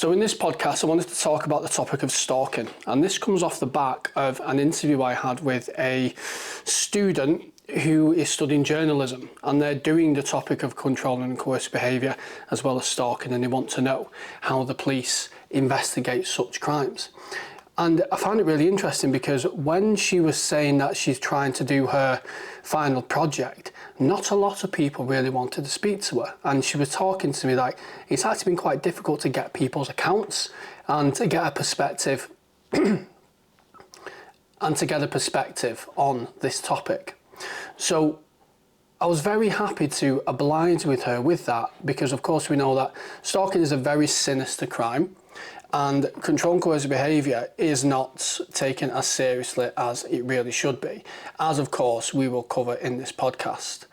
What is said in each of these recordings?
So in this podcast, I wanted to talk about the topic of stalking, and this comes off the back of an interview I had with a student who is studying journalism, and they're doing the topic of controlling and coercive behaviour as well as stalking, and they want to know how the police investigate such crimes. And I found it really interesting because when she was saying that she's trying to do her final project, not a lot of people really wanted to speak to her. And she was talking to me like, it's actually been quite difficult to get people's accounts and to get a perspective on this topic. So I was very happy to oblige with her with that, because of course we know that stalking is a very sinister crime, and control and coercive behaviour is not taken as seriously as it really should be, as of course we will cover in this podcast.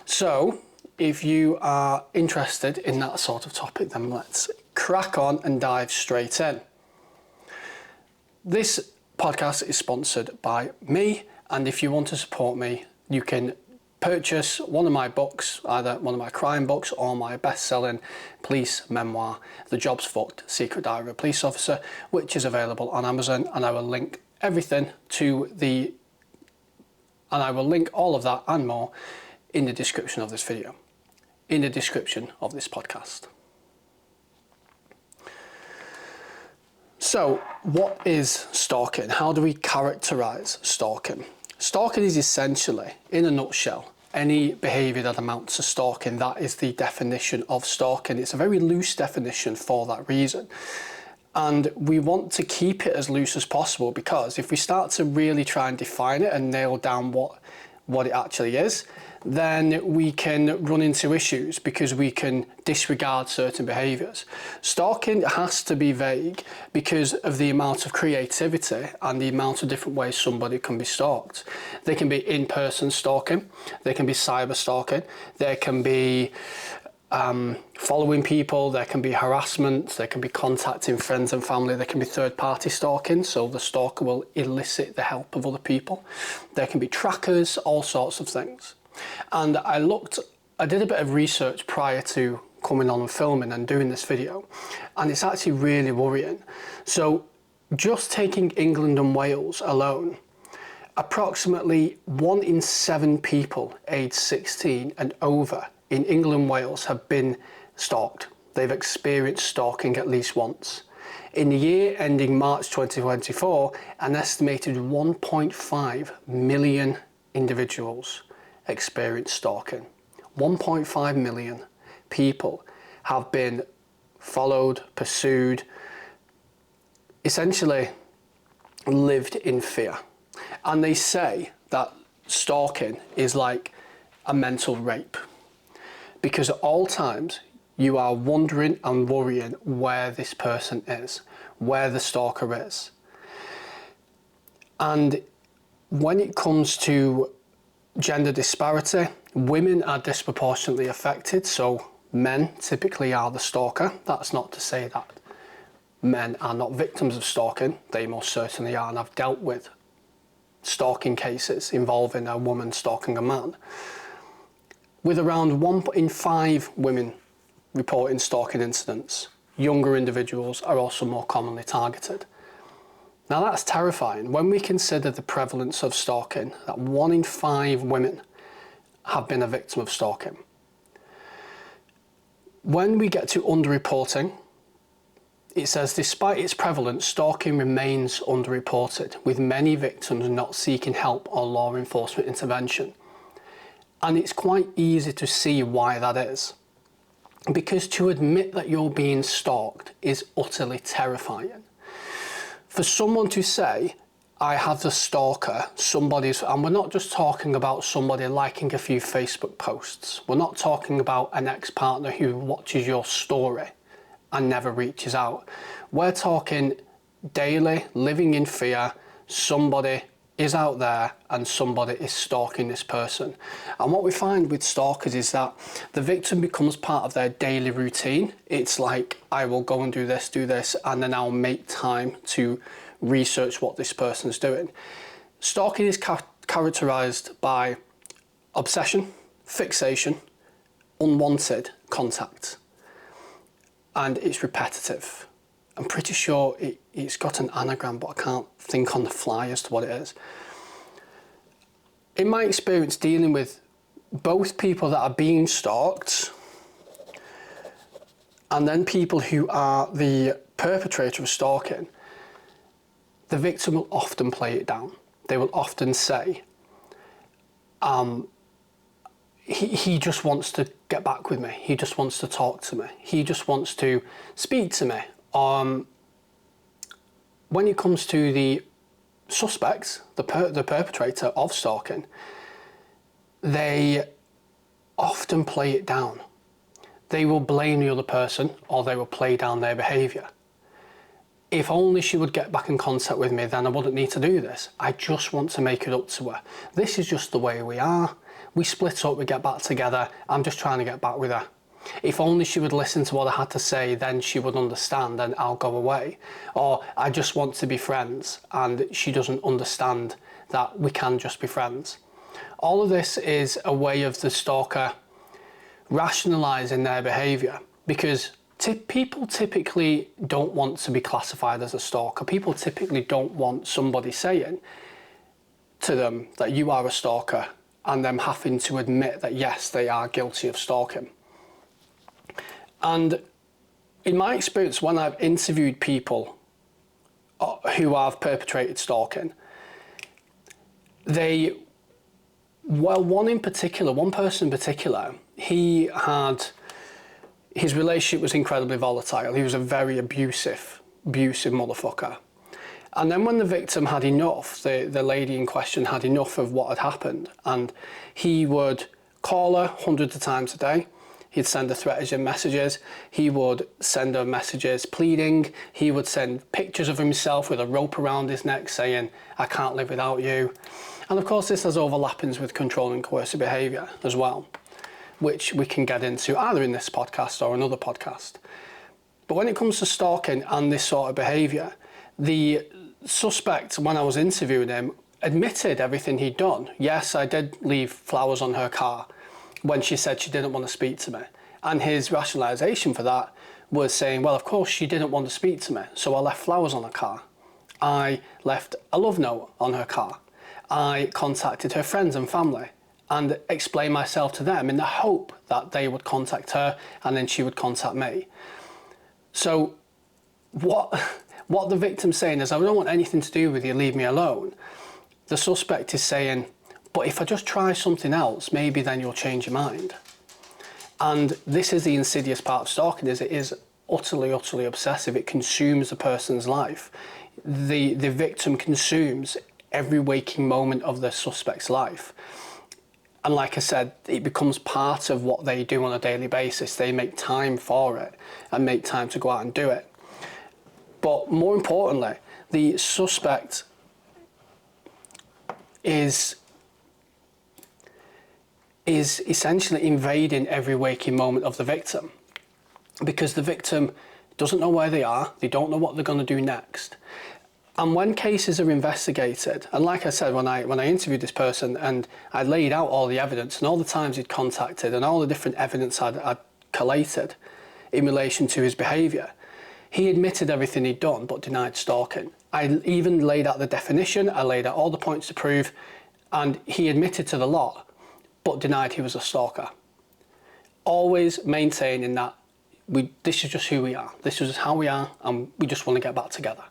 So if you are interested in that sort of topic, then let's crack on and dive straight in. This podcast is sponsored by me, and if you want to support me, you can purchase one of my books, either one of my crime books or my best-selling police memoir, The Job's Fucked: Secret Diary of a Police Officer, which is available on Amazon, and I will link everything I will link all of that and more in the description of this video, in the description of this podcast. So, what is stalking? How do we characterise stalking? Stalking is essentially, in a nutshell, any behaviour that amounts to stalking. That is the definition of stalking. It's a very loose definition for that reason. And we want to keep it as loose as possible, because if we start to really try and define it and nail down what it actually is, then we can run into issues because we can disregard certain behaviours. Stalking has to be vague because of the amount of creativity and the amount of different ways somebody can be stalked. They can be in-person stalking, they can be cyber stalking, there can be following people, there can be harassment, there can be contacting friends and family, there can be third-party stalking, so the stalker will elicit the help of other people. There can be trackers, all sorts of things. And I did a bit of research prior to coming on and filming and doing this video, and it's actually really worrying. So just taking England and Wales alone, approximately 1 in 7 people aged 16 and over in England and Wales have been stalked. They've experienced stalking at least once. In the year ending March 2024, an estimated 1.5 million individuals experienced stalking. 1.5 million people have been followed, pursued, essentially lived in fear. And they say that stalking is like a mental rape, because at all times you are wondering and worrying where this person is, where the stalker is. And when it comes to gender disparity, women are disproportionately affected, so men typically are the stalker. That's not to say that men are not victims of stalking, they most certainly are, and I've dealt with stalking cases involving a woman stalking a man. With around 1 in 5 women reporting stalking incidents, younger individuals are also more commonly targeted. Now that's terrifying when we consider the prevalence of stalking, that 1 in 5 women have been a victim of stalking. When we get to underreporting, it says, despite its prevalence, stalking remains underreported, with many victims not seeking help or law enforcement intervention. And it's quite easy to see why that is. Because to admit that you're being stalked is utterly terrifying. For someone to say, I have the stalker, and we're not just talking about somebody liking a few Facebook posts. We're not talking about an ex-partner who watches your story and never reaches out. We're talking daily, living in fear, somebody is out there and somebody is stalking this person. And what we find with stalkers is that the victim becomes part of their daily routine. It's like, I will go and do this, and then I'll make time to research what this person's doing. Stalking is characterised by obsession, fixation, unwanted contact, and it's repetitive. I'm pretty sure it's got an anagram, but I can't think on the fly as to what it is. In my experience dealing with both people that are being stalked and then people who are the perpetrator of stalking, the victim will often play it down. They will often say, he just wants to get back with me. He just wants to talk to me. He just wants to speak to me. When it comes to the suspects, the perpetrator of stalking, they often play it down. They will blame the other person or they will play down their behaviour. If only she would get back in contact with me, then I wouldn't need to do this. I just want to make it up to her. This is just the way we are. We split up, we get back together. I'm just trying to get back with her. If only she would listen to what I had to say, then she would understand and I'll go away. Or I just want to be friends and she doesn't understand that we can just be friends. All of this is a way of the stalker rationalising their behaviour, because people typically don't want to be classified as a stalker. People typically don't want somebody saying to them that you are a stalker and them having to admit that yes, they are guilty of stalking. And in my experience, when I've interviewed people who have perpetrated stalking, one person in particular, his relationship was incredibly volatile. He was a very abusive motherfucker. And then when the victim had enough, the lady in question had enough of what had happened, and he would call her hundreds of times a day. He'd send her threatening messages. He would send her messages pleading. He would send pictures of himself with a rope around his neck saying, I can't live without you. And of course, this has overlappings with control and coercive behaviour as well, which we can get into either in this podcast or another podcast. But when it comes to stalking and this sort of behaviour, the suspect, when I was interviewing him, admitted everything he'd done. Yes, I did leave flowers on her car when she said she didn't want to speak to me. And his rationalisation for that was saying, well, of course she didn't want to speak to me, so I left flowers on her car. I left a love note on her car. I contacted her friends and family and explained myself to them in the hope that they would contact her and then she would contact me. So what the victim's saying is, I don't want anything to do with you, leave me alone. The suspect is saying, but if I just try something else, maybe then you'll change your mind. And this is the insidious part of stalking, is it is utterly obsessive. It consumes the person's life. The victim consumes every waking moment of the suspect's life. And like I said, it becomes part of what they do on a daily basis. They make time for it and make time to go out and do it. But more importantly, the suspect is essentially invading every waking moment of the victim, because the victim doesn't know where they are, they don't know what they're going to do next. And when cases are investigated, and like I said, when I interviewed this person and I laid out all the evidence and all the times he'd contacted and all the different evidence I'd collated in relation to his behaviour, he admitted everything he'd done but denied stalking. I even laid out the definition, I laid out all the points to prove, and he admitted to the lot but denied he was a stalker. Always maintaining that this is just who we are, this is just how we are, and we just want to get back together.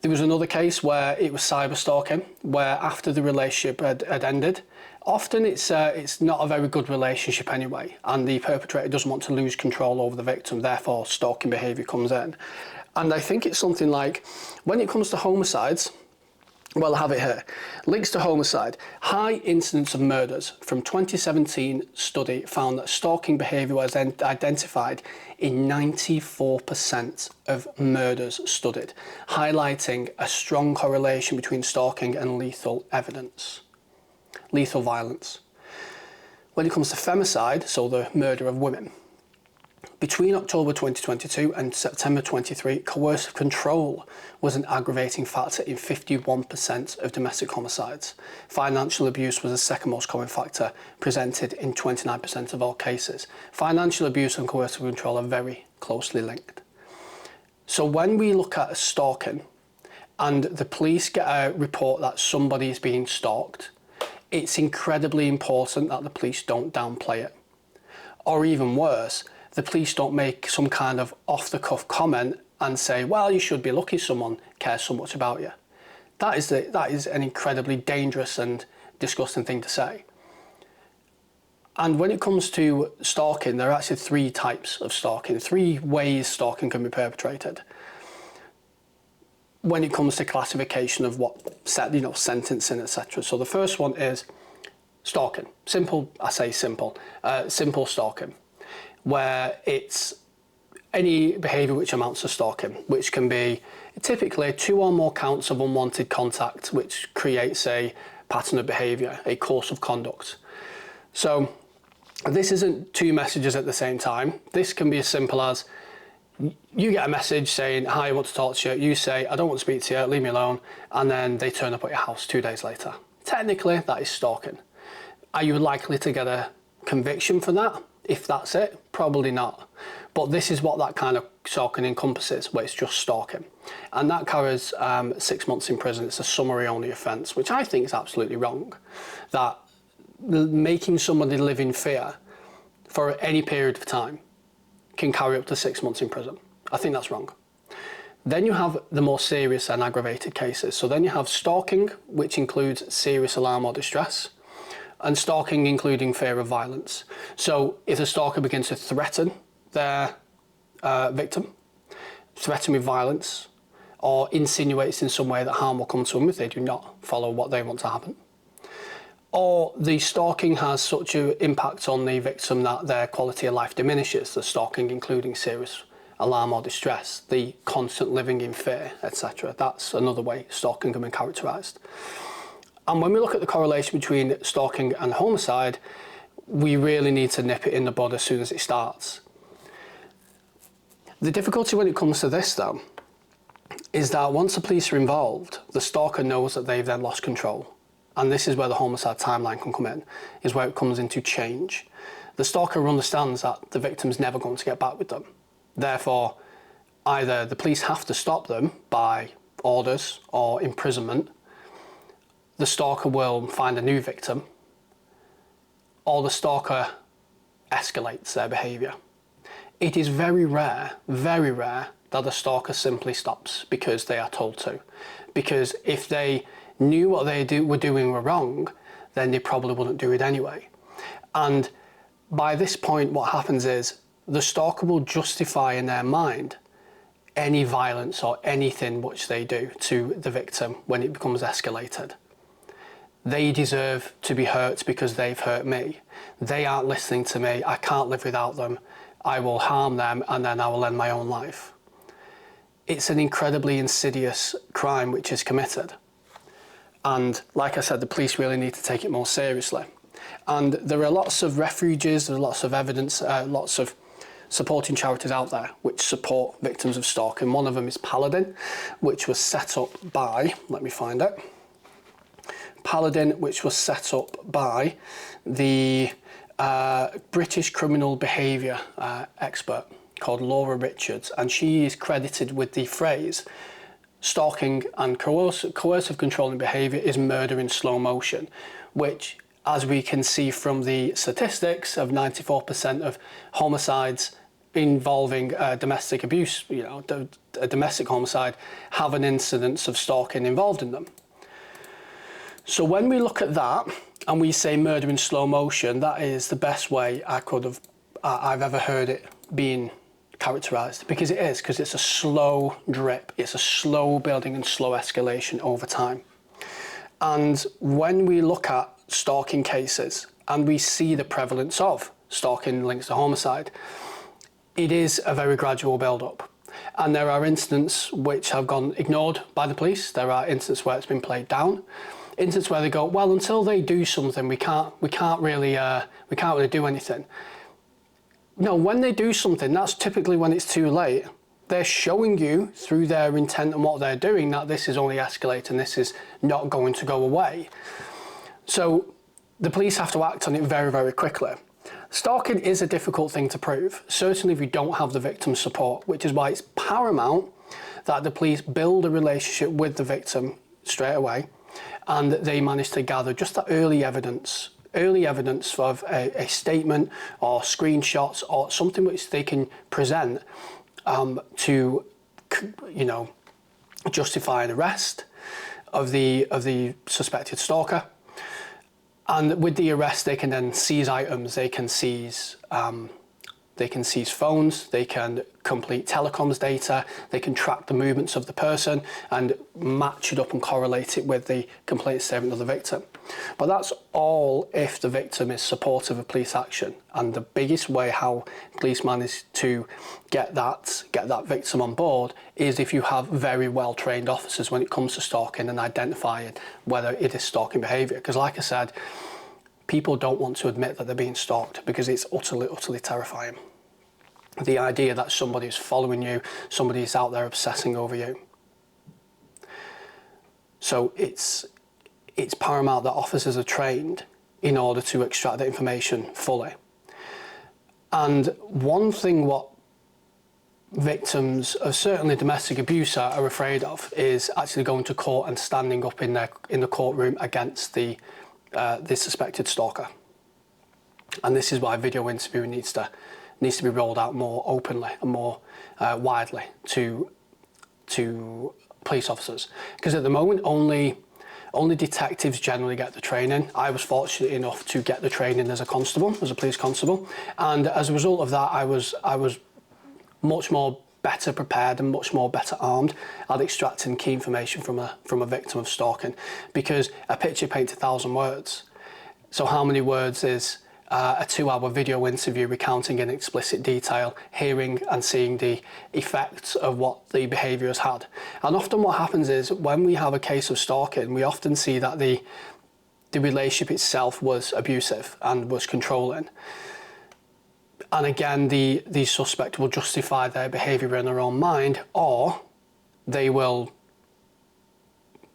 There was another case where it was cyber stalking, where after the relationship had ended, often it's not a very good relationship anyway, and the perpetrator doesn't want to lose control over the victim, therefore stalking behaviour comes in. And I think it's something like, when it comes to homicides, well, I have it here. Links to homicide. High incidence of murders. From 2017 study found that stalking behaviour was identified in 94% of murders studied, highlighting a strong correlation between stalking and lethal violence. When it comes to femicide, so the murder of women, between October 2022 and September 23, coercive control was an aggravating factor in 51% of domestic homicides. Financial abuse was the second most common factor, presented in 29% of all cases. Financial abuse and coercive control are very closely linked. So when we look at stalking and the police get a report that somebody is being stalked, it's incredibly important that the police don't downplay it. Or even worse, the police don't make some kind of off-the-cuff comment and say, well, you should be lucky someone cares so much about you. That is an incredibly dangerous and disgusting thing to say. And when it comes to stalking, there are actually 3 types of stalking, 3 ways stalking can be perpetrated. When it comes to classification of what, sentencing, etc. So the first one is stalking. Simple, I say simple, simple stalking, where it's any behaviour which amounts to stalking, which can be typically 2 or more counts of unwanted contact, which creates a pattern of behaviour, a course of conduct. So this isn't 2 messages at the same time. This can be as simple as you get a message saying, hi, I want to talk to you. You say, I don't want to speak to you, leave me alone. And then they turn up at your house 2 days later. Technically, that is stalking. Are you likely to get a conviction for that? If that's it, probably not. But this is what that kind of stalking encompasses, where it's just stalking. And that carries 6 months in prison. It's a summary only offence, which I think is absolutely wrong. That making somebody live in fear for any period of time can carry up to 6 months in prison. I think that's wrong. Then you have the more serious and aggravated cases. So then you have stalking, which includes serious alarm or distress, and stalking including fear of violence. So if a stalker begins to threaten their victim, threaten with violence, or insinuates in some way that harm will come to them if they do not follow what they want to happen, or the stalking has such an impact on the victim that their quality of life diminishes, the stalking including serious alarm or distress, the constant living in fear, etc. That's another way stalking can be characterised. And when we look at the correlation between stalking and homicide, we really need to nip it in the bud as soon as it starts. The difficulty when it comes to this, though, is that once the police are involved, the stalker knows that they've then lost control. And this is where the homicide timeline can come in, is where it comes into change. The stalker understands that the victim's never going to get back with them. Therefore, either the police have to stop them by orders or imprisonment, the stalker will find a new victim, or the stalker escalates their behaviour. It is very rare that a stalker simply stops because they are told to. Because if they knew what they were doing were wrong, then they probably wouldn't do it anyway. And by this point, what happens is the stalker will justify in their mind any violence or anything which they do to the victim when it becomes escalated. They deserve to be hurt because they've hurt me. They aren't listening to me. I can't live without them. I will harm them and then I will end my own life. It's an incredibly insidious crime which is committed. And like I said, the police really need to take it more seriously. And there are lots of refuges, there are lots of evidence, lots of supporting charities out there which support victims of stalking. One of them is Paladin, which was set up by, let me find it, Paladin, which was set up by the British criminal behaviour expert called Laura Richards, and she is credited with the phrase, stalking and coercive controlling behaviour is murder in slow motion, which, as we can see from the statistics of 94% of homicides involving domestic abuse, a domestic homicide, have an incidence of stalking involved in them. So when we look at that and we say murder in slow motion, that is the best way I've ever heard it being characterised, because it's a slow drip, it's a slow building and slow escalation over time. And when we look at stalking cases and we see the prevalence of stalking links to homicide, it is a very gradual build-up. And there are incidents which have gone ignored by the police. There are incidents where it's been played down. Instances where they go, well, until they do something, we can't really do anything. No, when they do something, that's typically when it's too late. They're showing you through their intent and what they're doing that this is only escalating, this is not going to go away. So the police have to act on it very, very quickly. Stalking is a difficult thing to prove, certainly if you don't have the victim's support, which is why it's paramount that the police build a relationship with the victim straight away, and they manage to gather just that early evidence of a statement or screenshots or something which they can present to, you know, justify an arrest of the suspected stalker. And with the arrest, they can then seize items. They can seize phones. They can complete telecoms data. They can track the movements of the person and match it up and correlate it with the complaint statement of the victim. But that's all if the victim is supportive of police action. And the biggest way how police manage to get that victim on board is if you have very well trained officers when it comes to stalking and identifying whether it is stalking behaviour. Because like I said, people don't want to admit that they're being stalked because it's utterly terrifying. The idea that somebody is following you, somebody is out there obsessing over you. So it's paramount that officers are trained in order to extract the information fully. And one thing what victims of certainly domestic abuse are afraid of is actually going to court and standing up in the courtroom against the suspected stalker. And this is why video interviewing needs to be rolled out more openly and more widely to police officers. Because at the moment, only detectives generally get the training. I was fortunate enough to get the training as a police constable, and as a result of that, I was much more better prepared and much more better armed at extracting key information from a victim of stalking, because a picture paints 1,000 words. So how many words is a 2-hour video interview recounting in explicit detail, hearing and seeing the effects of what the behaviour has had? And often what happens is when we have a case of stalking, we often see that the relationship itself was abusive and was controlling. And again, the suspect will justify their behaviour in their own mind, or they will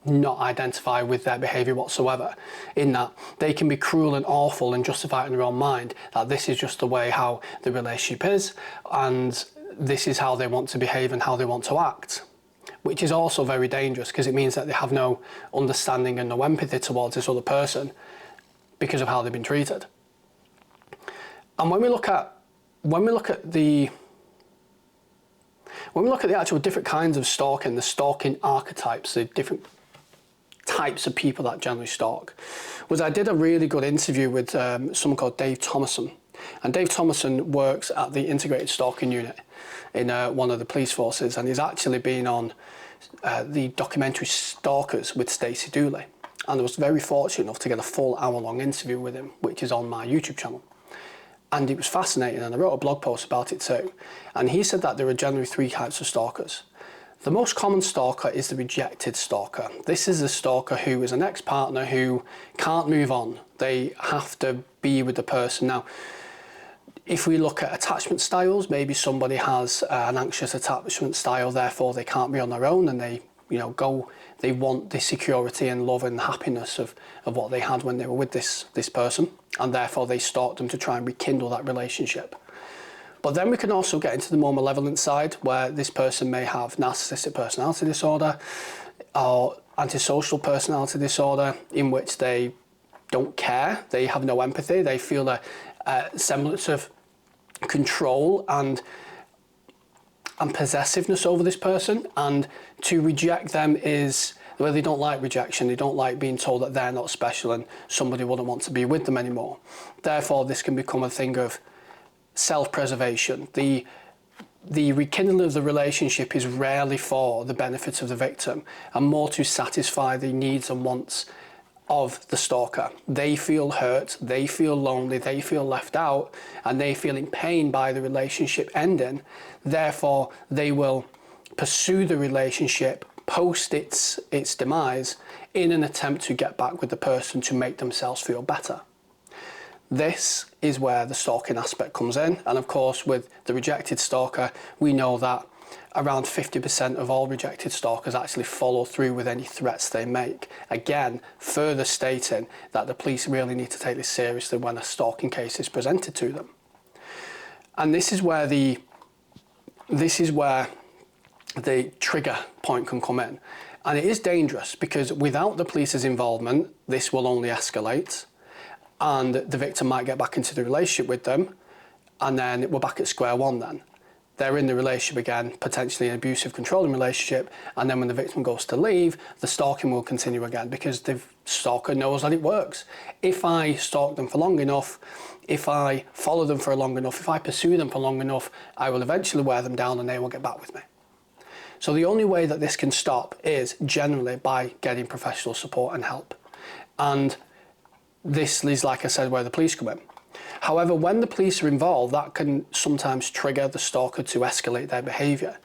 not identify with their behaviour whatsoever, in that they can be cruel and awful and justify it in their own mind that this is just the way how the relationship is and this is how they want to behave and how they want to act, which is also very dangerous because it means that they have no understanding and no empathy towards this other person because of how they've been treated. And when we look at the actual different kinds of stalking, the stalking archetypes, the different types of people that generally stalk, was I did a really good interview with someone called Dave Thomason. And Dave Thomason works at the Integrated Stalking Unit in one of the police forces, and he's actually been on the documentary Stalkers with Stacey Dooley. And I was very fortunate enough to get a full hour-long interview with him, which is on my YouTube channel. And it was fascinating, and I wrote a blog post about it too. And he said that there are generally 3 types of stalkers. The most common stalker is the rejected stalker. This is a stalker who is an ex-partner who can't move on. They have to be with the person. Now, if we look at attachment styles, maybe somebody has an anxious attachment style, therefore they can't be on their own, and they want the security and love and happiness of what they had when they were with this person, and therefore they stalk them to try and rekindle that relationship. But then we can also get into the more malevolent side, where this person may have narcissistic personality disorder or antisocial personality disorder, in which they don't care, they have no empathy, they feel a semblance of control and possessiveness over this person, and to reject them is, well, they don't like rejection, they don't like being told that they're not special and somebody wouldn't want to be with them anymore. Therefore, this can become a thing of self-preservation. The rekindling of the relationship is rarely for the benefit of the victim and more to satisfy the needs and wants of the stalker. They feel hurt, they feel lonely, they feel left out, and they feel in pain by the relationship ending. Therefore, they will pursue the relationship post its demise in an attempt to get back with the person to make themselves feel better. This is where the stalking aspect comes in, and of course with the rejected stalker, we know that around 50% of all rejected stalkers actually follow through with any threats they make. Again, further stating that the police really need to take this seriously when a stalking case is presented to them. And this is where the trigger point can come in. And it is dangerous because without the police's involvement, this will only escalate and the victim might get back into the relationship with them, and then we're back at square one then. They're in the relationship again, potentially an abusive, controlling relationship, and then when the victim goes to leave, the stalking will continue again because the stalker knows that it works. If I stalk them for long enough, if I follow them for long enough, if I pursue them for long enough, I will eventually wear them down and they will get back with me. So the only way that this can stop is generally by getting professional support and help. And this is, like I said, where the police come in. However, when the police are involved, that can sometimes trigger the stalker to escalate their behaviour.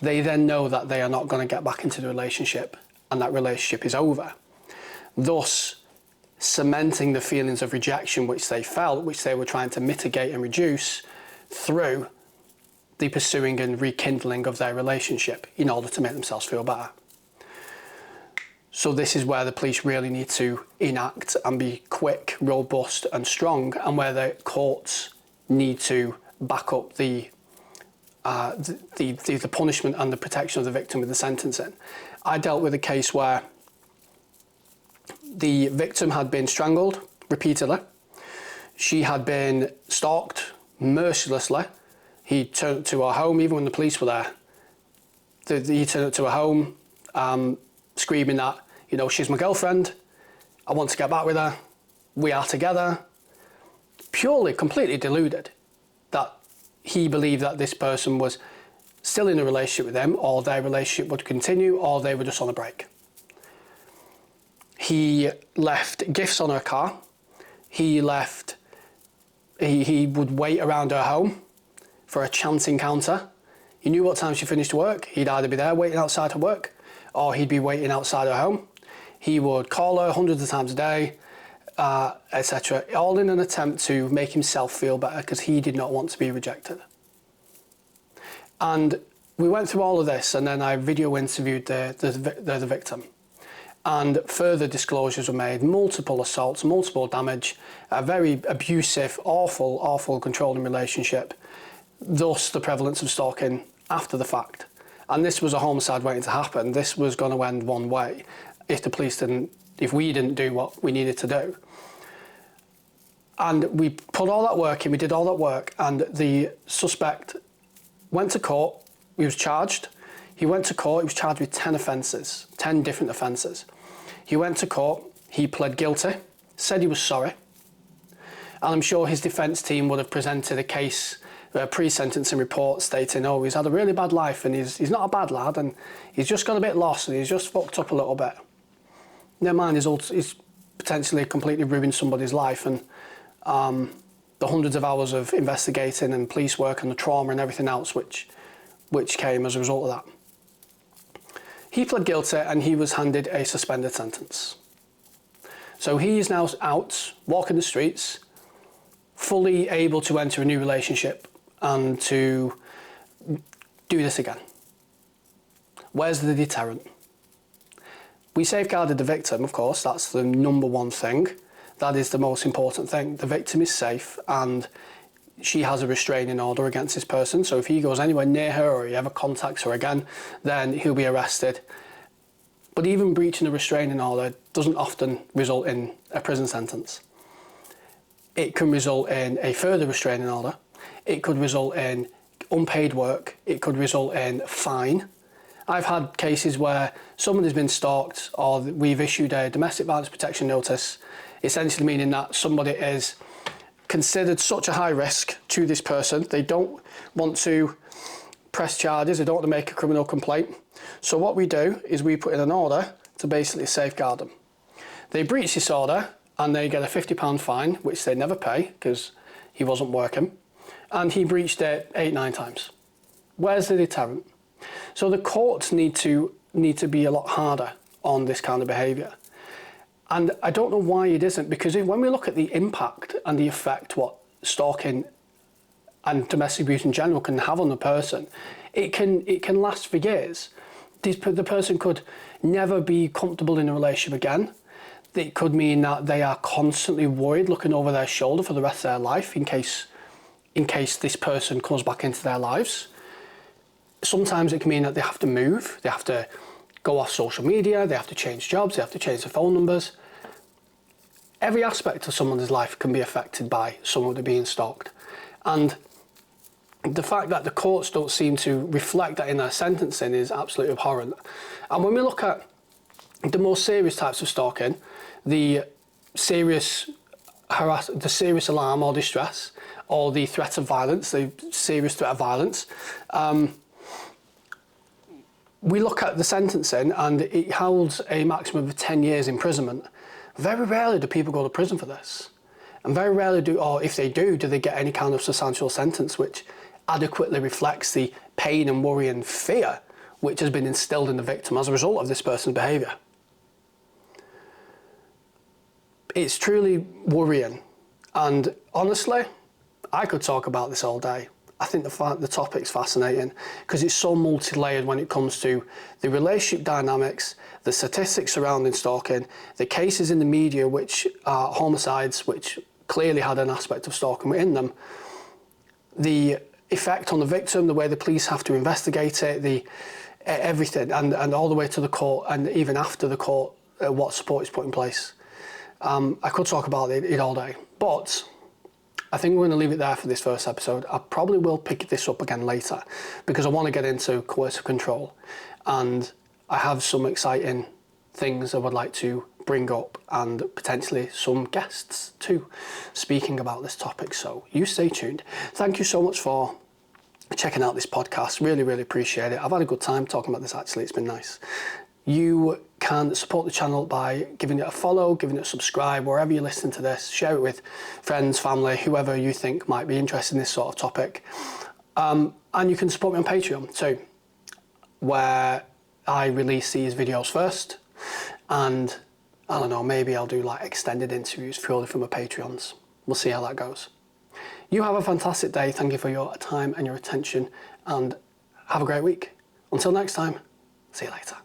They then know that they are not going to get back into the relationship and that relationship is over. Thus, cementing the feelings of rejection which they felt, which they were trying to mitigate and reduce through the pursuing and rekindling of their relationship in order to make themselves feel better. So this is where the police really need to enact and be quick, robust and strong, and where the courts need to back up the punishment and the protection of the victim with the sentencing. I dealt with a case where the victim had been strangled repeatedly. She had been stalked mercilessly. He turned up to her home, even when the police were there. He turned up to her home, screaming that, you know, she's my girlfriend, I want to get back with her, we are together. Purely, completely deluded that he believed that this person was still in a relationship with him, or their relationship would continue, or they were just on a break. He left gifts on her car. He would wait around her home for a chance encounter. He knew what time she finished work. He'd either be there waiting outside her work, or he'd be waiting outside her home. He would call her hundreds of times a day, etc., all in an attempt to make himself feel better because he did not want to be rejected. And we went through all of this, and then I video interviewed the victim. And further disclosures were made, multiple assaults, multiple damage, a very abusive, awful controlling relationship, thus the prevalence of stalking after the fact. And this was a homicide waiting to happen. This was going to end one way if we didn't do what we needed to do. And we put all that work in, we did all that work, and the suspect went to court. He was charged. He went to court, he was charged with 10 offences, 10 different offences. He went to court, he pled guilty, said he was sorry. And I'm sure his defence team would have presented a case, a pre-sentencing report stating, oh, he's had a really bad life and he's not a bad lad and he's just got a bit lost and he's just fucked up a little bit. Never mind, he's potentially completely ruined somebody's life, and the hundreds of hours of investigating and police work and the trauma and everything else which came as a result of that. He pled guilty and he was handed a suspended sentence. So he is now out, walking the streets, fully able to enter a new relationship and to do this again. Where's the deterrent? We safeguarded the victim, of course, that's the number one thing. That is the most important thing. The victim is safe and she has a restraining order against this person, so if he goes anywhere near her or he ever contacts her again, then he'll be arrested. But even breaching a restraining order doesn't often result in a prison sentence. It can result in a further restraining order. It could result in unpaid work. It could result in fine. I've had cases where somebody's been stalked or we've issued a domestic violence protection notice, essentially meaning that somebody is considered such a high risk to this person. They don't want to press charges. They don't want to make a criminal complaint. So what we do is we put in an order to basically safeguard them. They breach this order and they get a £50 fine, which they never pay because he wasn't working. And he breached it 8-9 times. Where's the deterrent? So the courts need to be a lot harder on this kind of behaviour. And I don't know why it isn't, because when we look at the impact and the effect what stalking and domestic abuse in general can have on the person, it can last for years. The person could never be comfortable in a relationship again. It could mean that they are constantly worried, looking over their shoulder for the rest of their life in case this person comes back into their lives. Sometimes it can mean that they have to move, they have to go off social media, they have to change jobs, they have to change their phone numbers. Every aspect of someone's life can be affected by someone being stalked. And the fact that the courts don't seem to reflect that in their sentencing is absolutely abhorrent. And when we look at the more serious types of stalking, the serious alarm or distress, or the threat of violence, the serious threat of violence, we look at the sentencing and it holds a maximum of 10 years imprisonment. Very rarely do people go to prison for this. And very rarely do, or if they do they get any kind of substantial sentence which adequately reflects the pain and worry and fear which has been instilled in the victim as a result of this person's behaviour. It's truly worrying, and honestly, I could talk about this all day. I think the topic's fascinating because it's so multi-layered when it comes to the relationship dynamics, the statistics surrounding stalking, the cases in the media which are homicides which clearly had an aspect of stalking within them, the effect on the victim, the way the police have to investigate it, everything, and all the way to the court, and even after the court, what support is put in place. I could talk about it all day, but I think we're going to leave it there for this first episode. I probably will pick this up again later because I want to get into coercive control, and I have some exciting things I would like to bring up, and potentially some guests too speaking about this topic, so you stay tuned. Thank you so much for checking out this podcast. Really, really appreciate it. I've had a good time talking about this actually. It's been nice. You can support the channel by giving it a follow, giving it a subscribe, wherever you listen to this. Share it with friends, family, whoever you think might be interested in this sort of topic. And you can support me on Patreon too, where I release these videos first. And I don't know, maybe I'll do like extended interviews purely for my Patreons. We'll see how that goes. You have a fantastic day. Thank you for your time and your attention, and have a great week. Until next time, see you later.